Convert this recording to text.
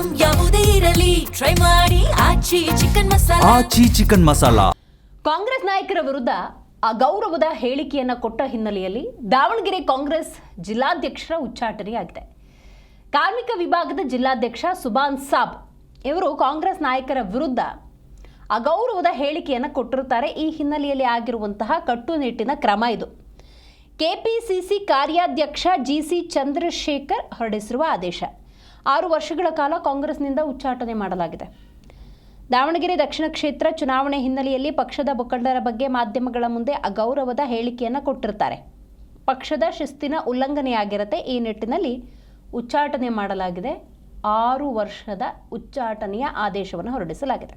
Item ಯಾವುದೇ ಇರಲಿ try ಮಾಡಿ ಆಚಿ ಚಿಕನ್ ಮಸಾಲಾ. ಕಾಂಗ್ರೆಸ್ ನಾಯಕರ ವಿರುದ್ಧ ಅಗೌರವದ ಹೇಳಿಕೆಯನ್ನು ಕೊಟ್ಟ ಹಿನ್ನೆಲೆಯಲ್ಲಿ ದಾವಣಗೆರೆ ಕಾಂಗ್ರೆಸ್ ಜಿಲ್ಲಾಧ್ಯಕ್ಷರ ಉಚ್ಚಾಟನೆಯಾಗಿದೆ. ಕಾರ್ಮಿಕ ವಿಭಾಗದ ಜಿಲ್ಲಾಧ್ಯಕ್ಷ ಸುಭಾನ್ ಸಾಬ್ ಇವರು ಕಾಂಗ್ರೆಸ್ ನಾಯಕರ ವಿರುದ್ಧ ಅಗೌರವದ ಹೇಳಿಕೆಯನ್ನು ಕೊಟ್ಟಿರುತ್ತಾರೆ. ಈ ಹಿನ್ನೆಲೆಯಲ್ಲಿ ಆಗಿರುವಂತಹ ಕಟ್ಟುನಿಟ್ಟಿನ ಕ್ರಮ ಇದು. ಕೆಪಿಸಿಸಿ ಕಾರ್ಯಾಧ್ಯಕ್ಷ ಜಿಸಿ ಚಂದ್ರಶೇಖರ್ ಹೊರಡಿಸಿರುವ ಆದೇಶ. 6 ವರ್ಷಗಳ ಕಾಲ ಕಾಂಗ್ರೆಸ್ನಿಂದ ಉಚ್ಚಾಟನೆ ಮಾಡಲಾಗಿದೆ. ದಾವಣಗೆರೆ ದಕ್ಷಿಣ ಕ್ಷೇತ್ರ ಚುನಾವಣೆ ಹಿನ್ನೆಲೆಯಲ್ಲಿ ಪಕ್ಷದ ಮುಖಂಡರ ಬಗ್ಗೆ ಮಾಧ್ಯಮಗಳ ಮುಂದೆ ಅಗೌರವದ ಹೇಳಿಕೆಯನ್ನು ಕೊಟ್ಟಿರ್ತಾರೆ. ಪಕ್ಷದ ಶಿಸ್ತಿನ ಉಲ್ಲಂಘನೆಯಾಗಿರುತ್ತೆ. ಈ ನಿಟ್ಟಿನಲ್ಲಿ ಉಚ್ಚಾಟನೆ ಮಾಡಲಾಗಿದೆ. 6 ವರ್ಷದ ಉಚ್ಚಾಟನೆಯ ಆದೇಶವನ್ನು ಹೊರಡಿಸಲಾಗಿದೆ.